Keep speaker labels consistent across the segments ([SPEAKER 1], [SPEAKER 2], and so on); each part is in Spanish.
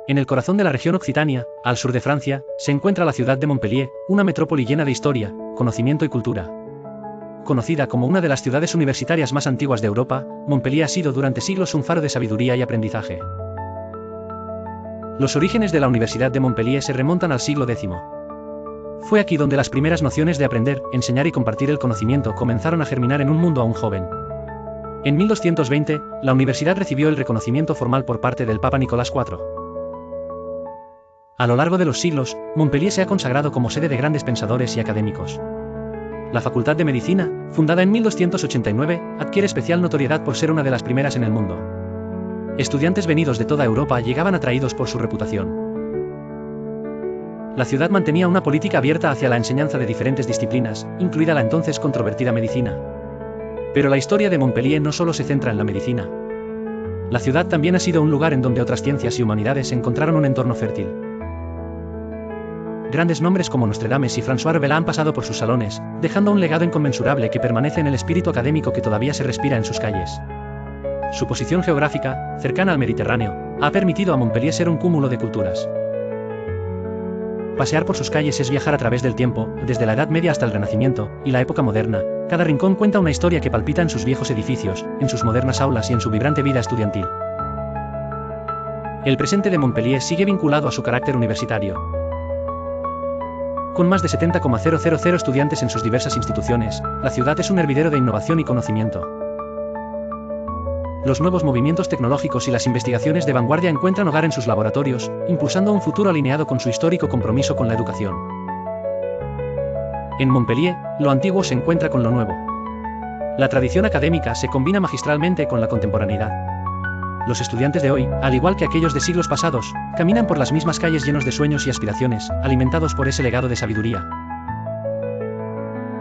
[SPEAKER 1] En el corazón de la región Occitania, al sur de Francia, se encuentra la ciudad de Montpellier, una metrópoli llena de historia, conocimiento y cultura. Conocida como una de las ciudades universitarias más antiguas de Europa, Montpellier ha sido durante siglos un faro de sabiduría y aprendizaje. Los orígenes de la Universidad de Montpellier se remontan al siglo X. Fue aquí donde las primeras nociones de aprender, enseñar y compartir el conocimiento comenzaron a germinar en un mundo aún joven. En 1220, la universidad recibió el reconocimiento formal por parte del Papa Nicolás IV. A lo largo de los siglos, Montpellier se ha consagrado como sede de grandes pensadores y académicos. La Facultad de Medicina, fundada en 1289, adquiere especial notoriedad por ser una de las primeras en el mundo. Estudiantes venidos de toda Europa llegaban atraídos por su reputación. La ciudad mantenía una política abierta hacia la enseñanza de diferentes disciplinas, incluida la entonces controvertida medicina. Pero la historia de Montpellier no solo se centra en la medicina. La ciudad también ha sido un lugar en donde otras ciencias y humanidades encontraron un entorno fértil. Grandes nombres como Nostradamus y François Rabelais han pasado por sus salones, dejando un legado inconmensurable que permanece en el espíritu académico que todavía se respira en sus calles. Su posición geográfica, cercana al Mediterráneo, ha permitido a Montpellier ser un cúmulo de culturas. Pasear por sus calles es viajar a través del tiempo, desde la Edad Media hasta el Renacimiento y la época moderna. Cada rincón cuenta una historia que palpita en sus viejos edificios, en sus modernas aulas y en su vibrante vida estudiantil. El presente de Montpellier sigue vinculado a su carácter universitario. Con más de 70,000 estudiantes en sus diversas instituciones, la ciudad es un hervidero de innovación y conocimiento. Los nuevos movimientos tecnológicos y las investigaciones de vanguardia encuentran hogar en sus laboratorios, impulsando un futuro alineado con su histórico compromiso con la educación. En Montpellier, lo antiguo se encuentra con lo nuevo. La tradición académica se combina magistralmente con la contemporaneidad. Los estudiantes de hoy, al igual que aquellos de siglos pasados, caminan por las mismas calles llenos de sueños y aspiraciones, alimentados por ese legado de sabiduría.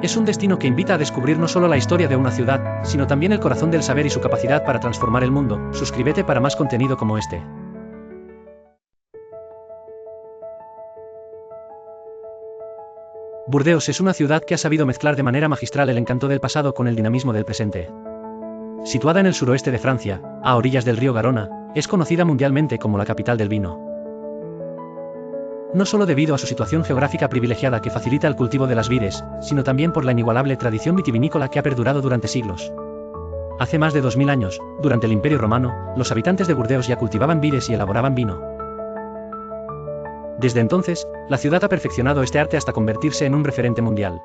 [SPEAKER 1] Es un destino que invita a descubrir no solo la historia de una ciudad, sino también el corazón del saber y su capacidad para transformar el mundo. Suscríbete para más contenido como este. Burdeos es una ciudad que ha sabido mezclar de manera magistral el encanto del pasado con el dinamismo del presente. Situada en el suroeste de Francia, a orillas del río Garona, es conocida mundialmente como la capital del vino. No solo debido a su situación geográfica privilegiada que facilita el cultivo de las vides, sino también por la inigualable tradición vitivinícola que ha perdurado durante siglos. Hace más de 2000 años, durante el Imperio Romano, los habitantes de Burdeos ya cultivaban vides y elaboraban vino. Desde entonces, la ciudad ha perfeccionado este arte hasta convertirse en un referente mundial.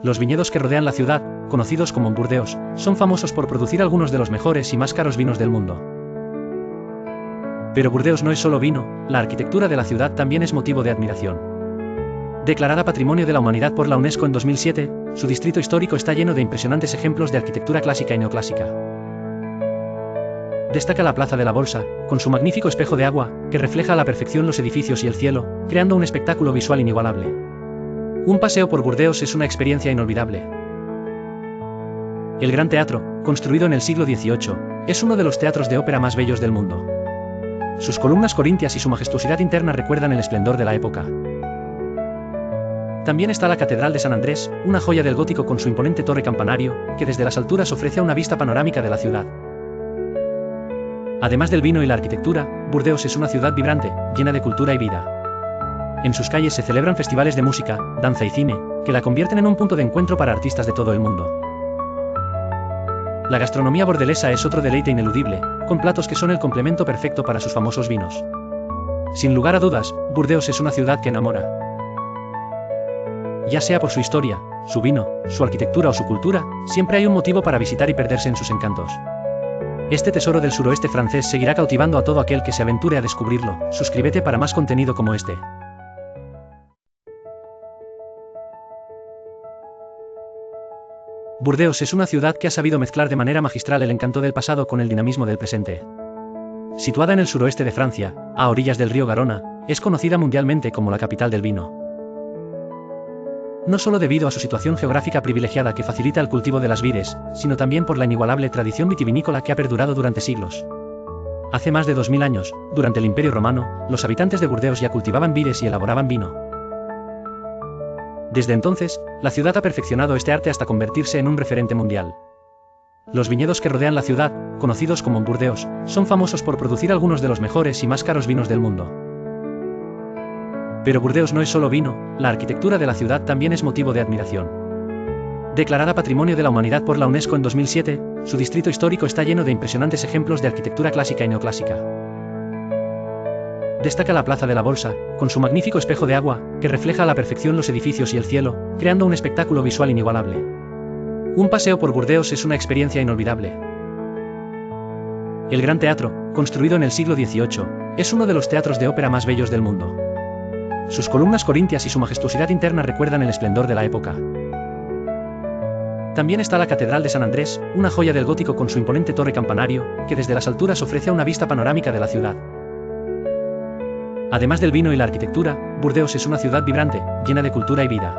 [SPEAKER 1] Los viñedos que rodean la ciudad, conocidos como Burdeos, son famosos por producir algunos de los mejores y más caros vinos del mundo. Pero Burdeos no es solo vino, la arquitectura de la ciudad también es motivo de admiración. Declarada Patrimonio de la Humanidad por la UNESCO en 2007, su distrito histórico está lleno de impresionantes ejemplos de arquitectura clásica y neoclásica. Destaca la Plaza de la Bolsa, con su magnífico espejo de agua, que refleja a la perfección los edificios y el cielo, creando un espectáculo visual inigualable. Un paseo por Burdeos es una experiencia inolvidable. El Gran Teatro, construido en el siglo XVIII, es uno de los teatros de ópera más bellos del mundo. Sus columnas corintias y su majestuosidad interna recuerdan el esplendor de la época. También está la Catedral de San Andrés, una joya del gótico con su imponente torre campanario, que desde las alturas ofrece una vista panorámica de la ciudad. Además del vino y la arquitectura, Burdeos es una ciudad vibrante, llena de cultura y vida. En sus calles se celebran festivales de música, danza y cine, que la convierten en un punto de encuentro para artistas de todo el mundo. La gastronomía bordelesa es otro deleite ineludible, con platos que son el complemento perfecto para sus famosos vinos. Sin lugar a dudas, Burdeos es una ciudad que enamora. Ya sea por su historia, su vino, su arquitectura o su cultura, siempre hay un motivo para visitar y perderse en sus encantos. Este tesoro del suroeste francés seguirá cautivando a todo aquel que se aventure a descubrirlo. Suscríbete para más contenido como este. Burdeos es una ciudad que ha sabido mezclar de manera magistral el encanto del pasado con el dinamismo del presente. Situada en el suroeste de Francia, a orillas del río Garona, es conocida mundialmente como la capital del vino. No solo debido a su situación geográfica privilegiada que facilita el cultivo de las vides, sino también por la inigualable tradición vitivinícola que ha perdurado durante siglos. Hace más de 2000 años, durante el Imperio Romano, los habitantes de Burdeos ya cultivaban vides y elaboraban vino. Desde entonces, la ciudad ha perfeccionado este arte hasta convertirse en un referente mundial. Los viñedos que rodean la ciudad, conocidos como Burdeos, son famosos por producir algunos de los mejores y más caros vinos del mundo. Pero Burdeos no es solo vino, la arquitectura de la ciudad también es motivo de admiración. Declarada Patrimonio de la Humanidad por la UNESCO en 2007, su distrito histórico está lleno de impresionantes ejemplos de arquitectura clásica y neoclásica. Destaca la Plaza de la Bolsa, con su magnífico espejo de agua, que refleja a la perfección los edificios y el cielo, creando un espectáculo visual inigualable. Un paseo por Burdeos es una experiencia inolvidable. El Gran Teatro, construido en el siglo XVIII, es uno de los teatros de ópera más bellos del mundo. Sus columnas corintias y su majestuosidad interna recuerdan el esplendor de la época. También está la Catedral de San Andrés, una joya del gótico con su imponente torre campanario, que desde las alturas ofrece una vista panorámica de la ciudad. Además del vino y la arquitectura, Burdeos es una ciudad vibrante, llena de cultura y vida.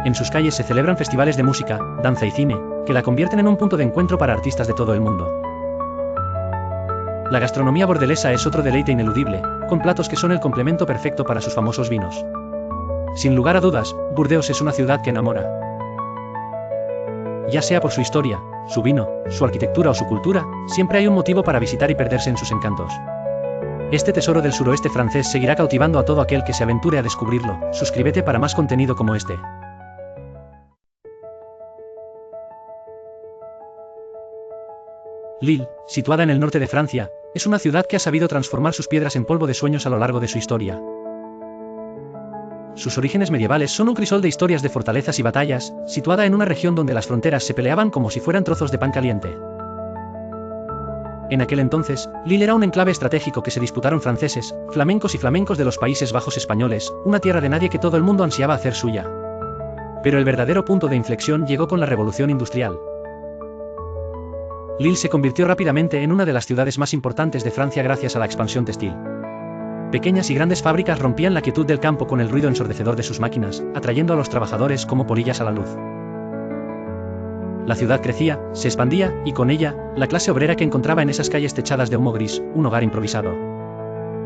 [SPEAKER 1] En sus calles se celebran festivales de música, danza y cine, que la convierten en un punto de encuentro para artistas de todo el mundo. La gastronomía bordelesa es otro deleite ineludible, con platos que son el complemento perfecto para sus famosos vinos. Sin lugar a dudas, Burdeos es una ciudad que enamora. Ya sea por su historia, su vino, su arquitectura o su cultura, siempre hay un motivo para visitar y perderse en sus encantos. Este tesoro del suroeste francés seguirá cautivando a todo aquel que se aventure a descubrirlo. Suscríbete para más contenido como este. Lille, situada en el norte de Francia, es una ciudad que ha sabido transformar sus piedras en polvo de sueños a lo largo de su historia. Sus orígenes medievales son un crisol de historias de fortalezas y batallas, situada en una región donde las fronteras se peleaban como si fueran trozos de pan caliente. En aquel entonces, Lille era un enclave estratégico que se disputaron franceses, flamencos y flamencos de los Países Bajos españoles, una tierra de nadie que todo el mundo ansiaba hacer suya. Pero el verdadero punto de inflexión llegó con la Revolución Industrial. Lille se convirtió rápidamente en una de las ciudades más importantes de Francia gracias a la expansión textil. Pequeñas y grandes fábricas rompían la quietud del campo con el ruido ensordecedor de sus máquinas, atrayendo a los trabajadores como polillas a la luz. La ciudad crecía, se expandía, y con ella, la clase obrera que encontraba en esas calles techadas de humo gris, un hogar improvisado.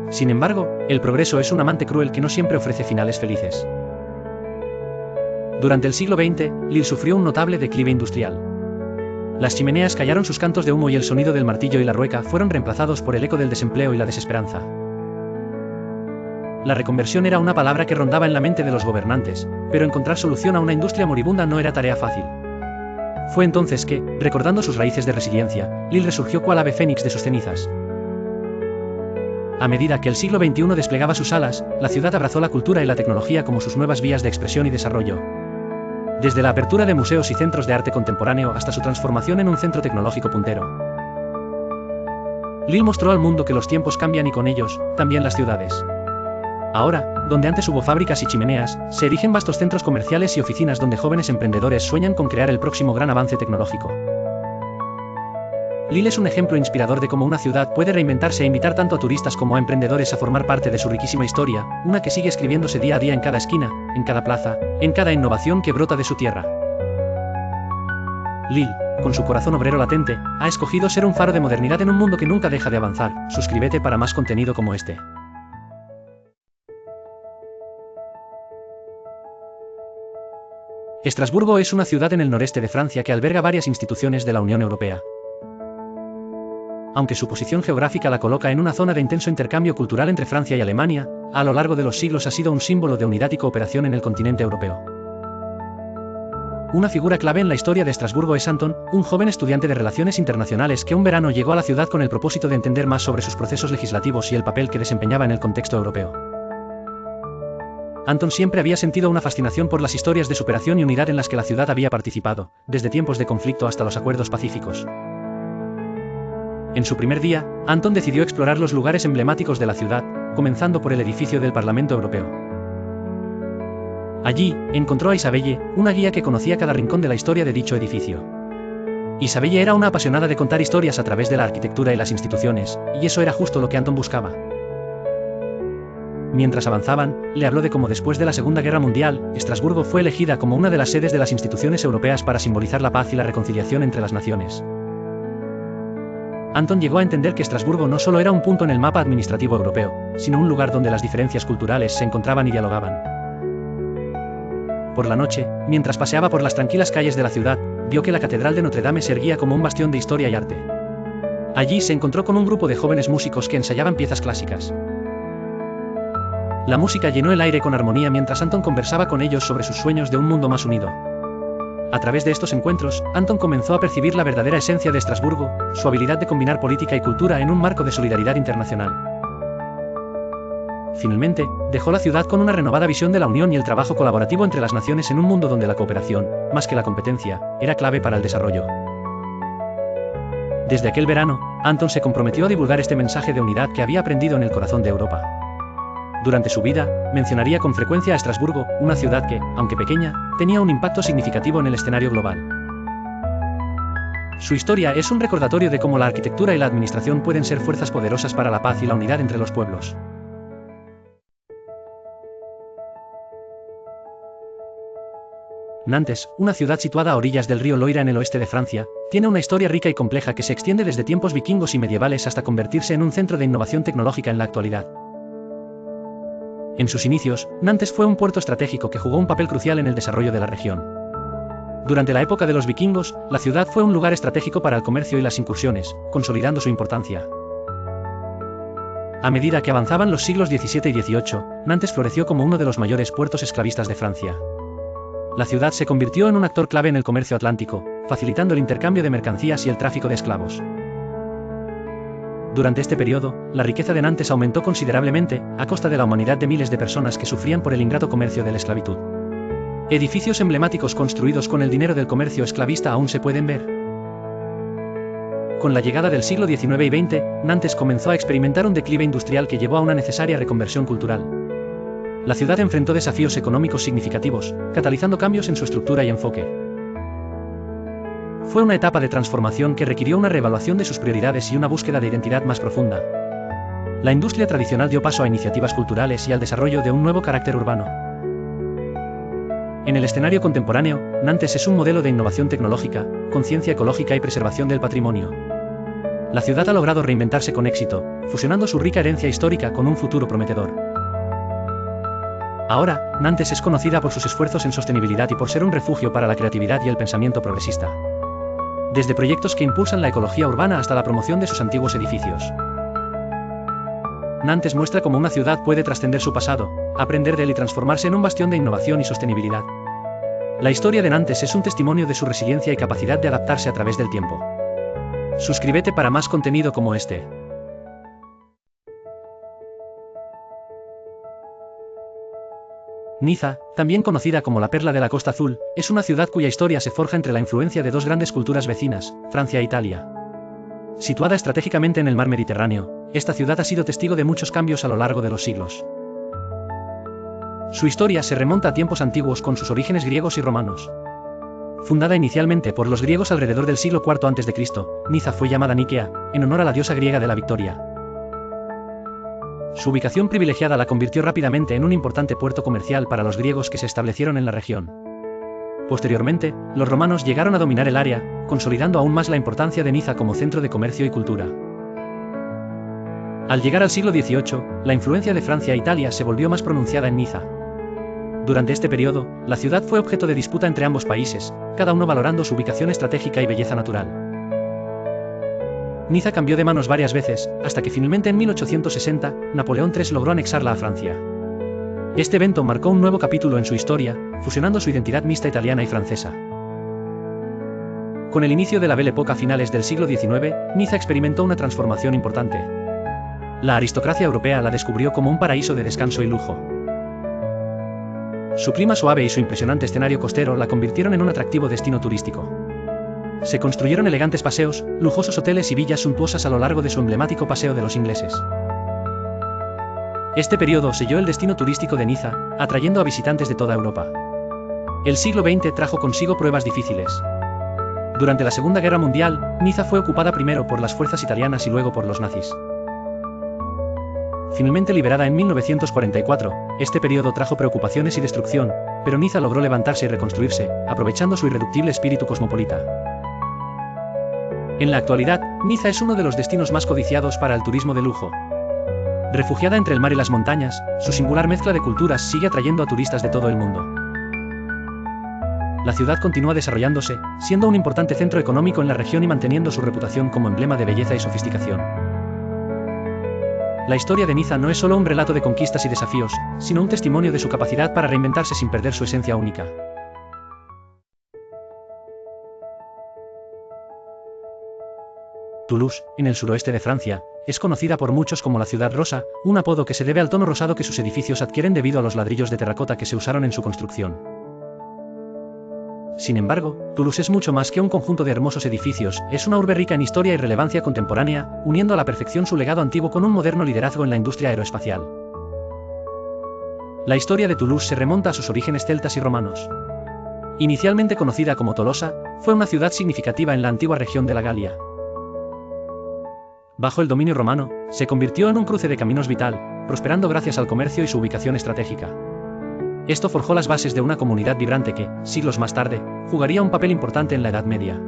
[SPEAKER 1] Sin embargo, el progreso es un amante cruel que no siempre ofrece finales felices. Durante el siglo XX, Lille sufrió un notable declive industrial. Las chimeneas callaron sus cantos de humo y el sonido del martillo y la rueca fueron reemplazados por el eco del desempleo y la desesperanza. La reconversión era una palabra que rondaba en la mente de los gobernantes, pero encontrar solución a una industria moribunda no era tarea fácil. Fue entonces que, recordando sus raíces de resiliencia, Lille resurgió cual ave fénix de sus cenizas. A medida que el siglo XXI desplegaba sus alas, la ciudad abrazó la cultura y la tecnología como sus nuevas vías de expresión y desarrollo. Desde la apertura de museos y centros de arte contemporáneo hasta su transformación en un centro tecnológico puntero. Lille mostró al mundo que los tiempos cambian y con ellos, también las ciudades. Ahora, donde antes hubo fábricas y chimeneas, se erigen vastos centros comerciales y oficinas donde jóvenes emprendedores sueñan con crear el próximo gran avance tecnológico. Lille es un ejemplo inspirador de cómo una ciudad puede reinventarse e invitar tanto a turistas como a emprendedores a formar parte de su riquísima historia, una que sigue escribiéndose día a día en cada esquina, en cada plaza, en cada innovación que brota de su tierra. Lille, con su corazón obrero latente, ha escogido ser un faro de modernidad en un mundo que nunca deja de avanzar. Suscríbete para más contenido como este. Estrasburgo es una ciudad en el noreste de Francia que alberga varias instituciones de la Unión Europea. Aunque su posición geográfica la coloca en una zona de intenso intercambio cultural entre Francia y Alemania, a lo largo de los siglos ha sido un símbolo de unidad y cooperación en el continente europeo. Una figura clave en la historia de Estrasburgo es Anton, un joven estudiante de Relaciones Internacionales que un verano llegó a la ciudad con el propósito de entender más sobre sus procesos legislativos y el papel que desempeñaba en el contexto europeo. Anton siempre había sentido una fascinación por las historias de superación y unidad en las que la ciudad había participado, desde tiempos de conflicto hasta los acuerdos pacíficos. En su primer día, Anton decidió explorar los lugares emblemáticos de la ciudad, comenzando por el edificio del Parlamento Europeo. Allí, encontró a Isabelle, una guía que conocía cada rincón de la historia de dicho edificio. Isabelle era una apasionada de contar historias a través de la arquitectura y las instituciones, y eso era justo lo que Anton buscaba. Mientras avanzaban, le habló de cómo después de la Segunda Guerra Mundial, Estrasburgo fue elegida como una de las sedes de las instituciones europeas para simbolizar la paz y la reconciliación entre las naciones. Anton llegó a entender que Estrasburgo no solo era un punto en el mapa administrativo europeo, sino un lugar donde las diferencias culturales se encontraban y dialogaban. Por la noche, mientras paseaba por las tranquilas calles de la ciudad, vio que la Catedral de Notre Dame se erguía como un bastión de historia y arte. Allí se encontró con un grupo de jóvenes músicos que ensayaban piezas clásicas. La música llenó el aire con armonía mientras Anton conversaba con ellos sobre sus sueños de un mundo más unido. A través de estos encuentros, Anton comenzó a percibir la verdadera esencia de Estrasburgo, su habilidad de combinar política y cultura en un marco de solidaridad internacional. Finalmente, dejó la ciudad con una renovada visión de la unión y el trabajo colaborativo entre las naciones en un mundo donde la cooperación, más que la competencia, era clave para el desarrollo. Desde aquel verano, Anton se comprometió a divulgar este mensaje de unidad que había aprendido en el corazón de Europa. Durante su vida, mencionaría con frecuencia a Estrasburgo, una ciudad que, aunque pequeña, tenía un impacto significativo en el escenario global. Su historia es un recordatorio de cómo la arquitectura y la administración pueden ser fuerzas poderosas para la paz y la unidad entre los pueblos. Nantes, una ciudad situada a orillas del río Loira en el oeste de Francia, tiene una historia rica y compleja que se extiende desde tiempos vikingos y medievales hasta convertirse en un centro de innovación tecnológica en la actualidad. En sus inicios, Nantes fue un puerto estratégico que jugó un papel crucial en el desarrollo de la región. Durante la época de los vikingos, la ciudad fue un lugar estratégico para el comercio y las incursiones, consolidando su importancia. A medida que avanzaban los siglos XVII y XVIII, Nantes floreció como uno de los mayores puertos esclavistas de Francia. La ciudad se convirtió en un actor clave en el comercio atlántico, facilitando el intercambio de mercancías y el tráfico de esclavos. Durante este periodo, la riqueza de Nantes aumentó considerablemente, a costa de la humanidad de miles de personas que sufrían por el ingrato comercio de la esclavitud. Edificios emblemáticos construidos con el dinero del comercio esclavista aún se pueden ver. Con la llegada del siglo XIX y XX, Nantes comenzó a experimentar un declive industrial que llevó a una necesaria reconversión cultural. La ciudad enfrentó desafíos económicos significativos, catalizando cambios en su estructura y enfoque. Fue una etapa de transformación que requirió una reevaluación de sus prioridades y una búsqueda de identidad más profunda. La industria tradicional dio paso a iniciativas culturales y al desarrollo de un nuevo carácter urbano. En el escenario contemporáneo, Nantes es un modelo de innovación tecnológica, conciencia ecológica y preservación del patrimonio. La ciudad ha logrado reinventarse con éxito, fusionando su rica herencia histórica con un futuro prometedor. Ahora, Nantes es conocida por sus esfuerzos en sostenibilidad y por ser un refugio para la creatividad y el pensamiento progresista. Desde proyectos que impulsan la ecología urbana hasta la promoción de sus antiguos edificios. Nantes muestra cómo una ciudad puede trascender su pasado, aprender de él y transformarse en un bastión de innovación y sostenibilidad. La historia de Nantes es un testimonio de su resiliencia y capacidad de adaptarse a través del tiempo. Suscríbete para más contenido como este. Niza, también conocida como la Perla de la Costa Azul, es una ciudad cuya historia se forja entre la influencia de dos grandes culturas vecinas, Francia e Italia. Situada estratégicamente en el mar Mediterráneo, esta ciudad ha sido testigo de muchos cambios a lo largo de los siglos. Su historia se remonta a tiempos antiguos con sus orígenes griegos y romanos. Fundada inicialmente por los griegos alrededor del siglo IV a.C., Niza fue llamada Nikea, en honor a la diosa griega de la victoria. Su ubicación privilegiada la convirtió rápidamente en un importante puerto comercial para los griegos que se establecieron en la región. Posteriormente, los romanos llegaron a dominar el área, consolidando aún más la importancia de Niza como centro de comercio y cultura. Al llegar al siglo XVIII, la influencia de Francia e Italia se volvió más pronunciada en Niza. Durante este periodo, la ciudad fue objeto de disputa entre ambos países, cada uno valorando su ubicación estratégica y belleza natural. Niza cambió de manos varias veces, hasta que finalmente en 1860, Napoleón III logró anexarla a Francia. Este evento marcó un nuevo capítulo en su historia, fusionando su identidad mixta italiana y francesa. Con el inicio de la Belle Époque a finales del siglo XIX, Niza experimentó una transformación importante. La aristocracia europea la descubrió como un paraíso de descanso y lujo. Su clima suave y su impresionante escenario costero la convirtieron en un atractivo destino turístico. Se construyeron elegantes paseos, lujosos hoteles y villas suntuosas a lo largo de su emblemático Paseo de los Ingleses. Este periodo selló el destino turístico de Niza, atrayendo a visitantes de toda Europa. El siglo XX trajo consigo pruebas difíciles. Durante la Segunda Guerra Mundial, Niza fue ocupada primero por las fuerzas italianas y luego por los nazis. Finalmente liberada en 1944, este periodo trajo preocupaciones y destrucción, pero Niza logró levantarse y reconstruirse, aprovechando su irreductible espíritu cosmopolita. En la actualidad, Niza es uno de los destinos más codiciados para el turismo de lujo. Refugiada entre el mar y las montañas, su singular mezcla de culturas sigue atrayendo a turistas de todo el mundo. La ciudad continúa desarrollándose, siendo un importante centro económico en la región y manteniendo su reputación como emblema de belleza y sofisticación. La historia de Niza no es solo un relato de conquistas y desafíos, sino un testimonio de su capacidad para reinventarse sin perder su esencia única. Toulouse, en el suroeste de Francia, es conocida por muchos como la Ciudad Rosa, un apodo que se debe al tono rosado que sus edificios adquieren debido a los ladrillos de terracota que se usaron en su construcción. Sin embargo, Toulouse es mucho más que un conjunto de hermosos edificios, es una urbe rica en historia y relevancia contemporánea, uniendo a la perfección su legado antiguo con un moderno liderazgo en la industria aeroespacial. La historia de Toulouse se remonta a sus orígenes celtas y romanos. Inicialmente conocida como Tolosa, fue una ciudad significativa en la antigua región de la Galia. Bajo el dominio romano, se convirtió en un cruce de caminos vital, prosperando gracias al comercio y su ubicación estratégica. Esto forjó las bases de una comunidad vibrante que, siglos más tarde, jugaría un papel importante en la Edad Media.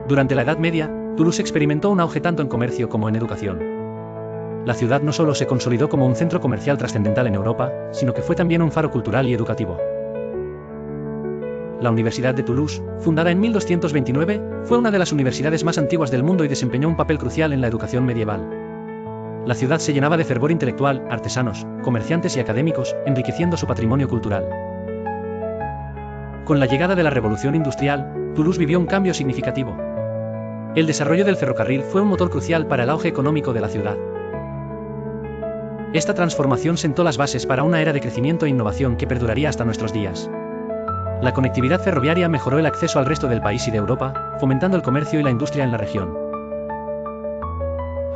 [SPEAKER 1] Durante la Edad Media, Toulouse experimentó un auge tanto en comercio como en educación. La ciudad no solo se consolidó como un centro comercial trascendental en Europa, sino que fue también un faro cultural y educativo. La Universidad de Toulouse, fundada en 1229, fue una de las universidades más antiguas del mundo y desempeñó un papel crucial en la educación medieval. La ciudad se llenaba de fervor intelectual, artesanos, comerciantes y académicos, enriqueciendo su patrimonio cultural. Con la llegada de la Revolución Industrial, Toulouse vivió un cambio significativo. El desarrollo del ferrocarril fue un motor crucial para el auge económico de la ciudad. Esta transformación sentó las bases para una era de crecimiento e innovación que perduraría hasta nuestros días. La conectividad ferroviaria mejoró el acceso al resto del país y de Europa, fomentando el comercio y la industria en la región.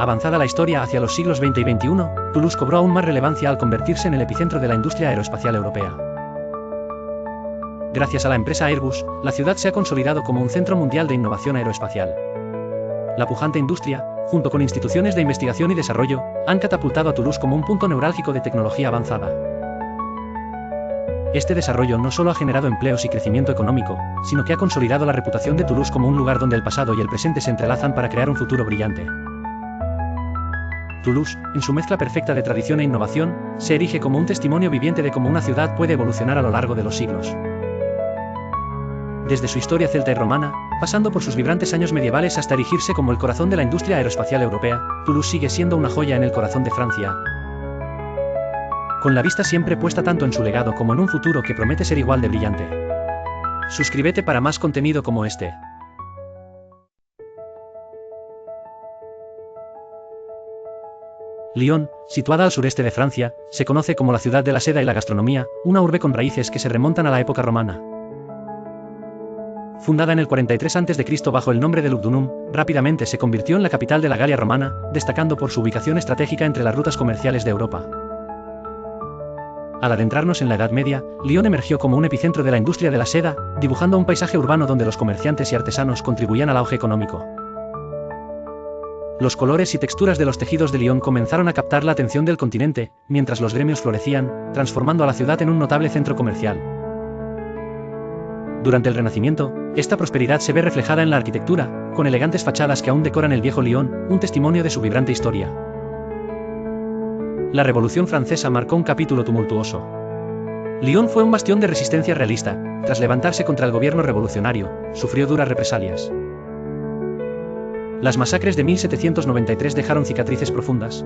[SPEAKER 1] Avanzada la historia hacia los siglos XX y XXI, Toulouse cobró aún más relevancia al convertirse en el epicentro de la industria aeroespacial europea. Gracias a la empresa Airbus, la ciudad se ha consolidado como un centro mundial de innovación aeroespacial. La pujante industria, junto con instituciones de investigación y desarrollo, han catapultado a Toulouse como un punto neurálgico de tecnología avanzada. Este desarrollo no solo ha generado empleos y crecimiento económico, sino que ha consolidado la reputación de Toulouse como un lugar donde el pasado y el presente se entrelazan para crear un futuro brillante. Toulouse, en su mezcla perfecta de tradición e innovación, se erige como un testimonio viviente de cómo una ciudad puede evolucionar a lo largo de los siglos. Desde su historia celta y romana, pasando por sus vibrantes años medievales hasta erigirse como el corazón de la industria aeroespacial europea, Toulouse sigue siendo una joya en el corazón de Francia. Con la vista siempre puesta tanto en su legado como en un futuro que promete ser igual de brillante. Suscríbete para más contenido como este. Lyon, situada al sureste de Francia, se conoce como la ciudad de la seda y la gastronomía, una urbe con raíces que se remontan a la época romana. Fundada en el 43 a.C. bajo el nombre de Lugdunum, rápidamente se convirtió en la capital de la Galia romana, destacando por su ubicación estratégica entre las rutas comerciales de Europa. Al adentrarnos en la Edad Media, Lyon emergió como un epicentro de la industria de la seda, dibujando un paisaje urbano donde los comerciantes y artesanos contribuían al auge económico. Los colores y texturas de los tejidos de Lyon comenzaron a captar la atención del continente, mientras los gremios florecían, transformando a la ciudad en un notable centro comercial. Durante el Renacimiento, esta prosperidad se ve reflejada en la arquitectura, con elegantes fachadas que aún decoran el viejo Lyon, un testimonio de su vibrante historia. La Revolución Francesa marcó un capítulo tumultuoso. Lyon fue un bastión de resistencia realista. Tras levantarse contra el gobierno revolucionario, sufrió duras represalias. Las masacres de 1793 dejaron cicatrices profundas.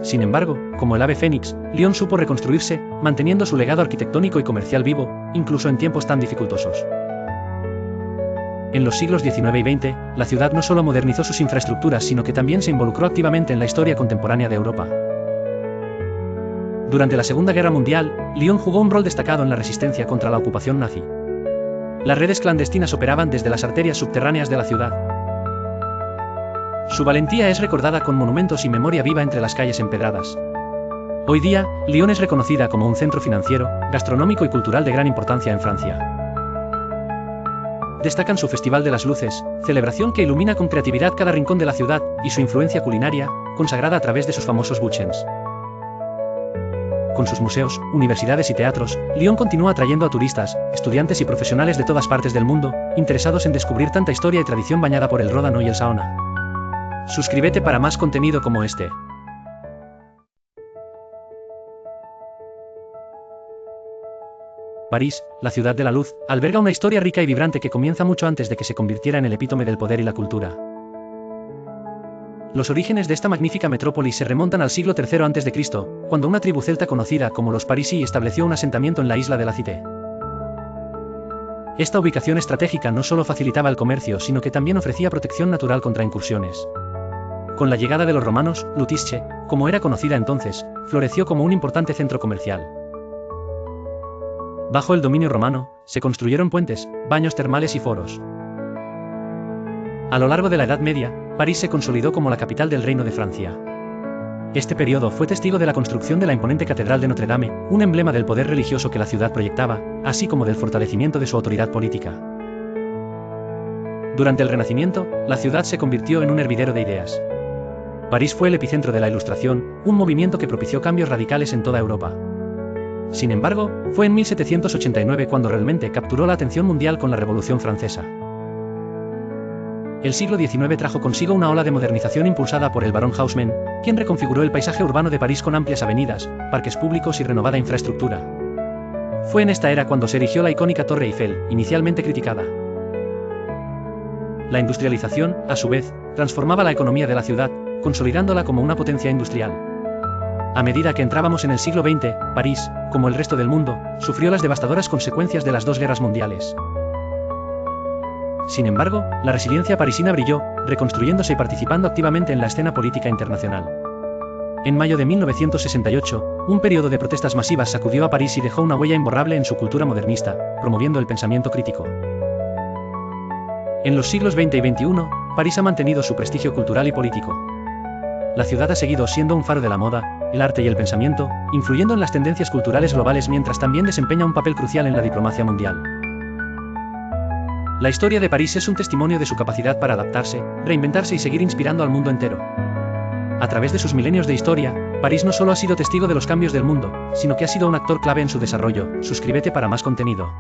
[SPEAKER 1] Sin embargo, como el ave fénix, Lyon supo reconstruirse, manteniendo su legado arquitectónico y comercial vivo, incluso en tiempos tan dificultosos. En los siglos XIX y XX, la ciudad no solo modernizó sus infraestructuras sino que también se involucró activamente en la historia contemporánea de Europa. Durante la Segunda Guerra Mundial, Lyon jugó un rol destacado en la resistencia contra la ocupación nazi. Las redes clandestinas operaban desde las arterias subterráneas de la ciudad. Su valentía es recordada con monumentos y memoria viva entre las calles empedradas. Hoy día, Lyon es reconocida como un centro financiero, gastronómico y cultural de gran importancia en Francia. Destacan su Festival de las Luces, celebración que ilumina con creatividad cada rincón de la ciudad, y su influencia culinaria, consagrada a través de sus famosos bouchons. Con sus museos, universidades y teatros, Lyon continúa atrayendo a turistas, estudiantes y profesionales de todas partes del mundo, interesados en descubrir tanta historia y tradición bañada por el Ródano y el Saona. Suscríbete para más contenido como este. París, la ciudad de la luz, alberga una historia rica y vibrante que comienza mucho antes de que se convirtiera en el epítome del poder y la cultura. Los orígenes de esta magnífica metrópolis se remontan al siglo III a.C., cuando una tribu celta conocida como los Parisii estableció un asentamiento en la isla de la Cité. Esta ubicación estratégica no solo facilitaba el comercio, sino que también ofrecía protección natural contra incursiones. Con la llegada de los romanos, Lutisce, como era conocida entonces, floreció como un importante centro comercial. Bajo el dominio romano, se construyeron puentes, baños termales y foros. A lo largo de la Edad Media, París se consolidó como la capital del Reino de Francia. Este periodo fue testigo de la construcción de la imponente Catedral de Notre Dame, un emblema del poder religioso que la ciudad proyectaba, así como del fortalecimiento de su autoridad política. Durante el Renacimiento, la ciudad se convirtió en un hervidero de ideas. París fue el epicentro de la Ilustración, un movimiento que propició cambios radicales en toda Europa. Sin embargo, fue en 1789 cuando realmente capturó la atención mundial con la Revolución Francesa. El siglo XIX trajo consigo una ola de modernización impulsada por el barón Haussmann, quien reconfiguró el paisaje urbano de París con amplias avenidas, parques públicos y renovada infraestructura. Fue en esta era cuando se erigió la icónica Torre Eiffel, inicialmente criticada. La industrialización, a su vez, transformaba la economía de la ciudad, consolidándola como una potencia industrial. A medida que entrábamos en el siglo XX, París, como el resto del mundo, sufrió las devastadoras consecuencias de las dos guerras mundiales. Sin embargo, la resiliencia parisina brilló, reconstruyéndose y participando activamente en la escena política internacional. En mayo de 1968, un periodo de protestas masivas sacudió a París y dejó una huella imborrable en su cultura modernista, promoviendo el pensamiento crítico. En los siglos XX y XXI, París ha mantenido su prestigio cultural y político. La ciudad ha seguido siendo un faro de la moda, el arte y el pensamiento, influyendo en las tendencias culturales globales mientras también desempeña un papel crucial en la diplomacia mundial. La historia de París es un testimonio de su capacidad para adaptarse, reinventarse y seguir inspirando al mundo entero. A través de sus milenios de historia, París no solo ha sido testigo de los cambios del mundo, sino que ha sido un actor clave en su desarrollo. Suscríbete para más contenido.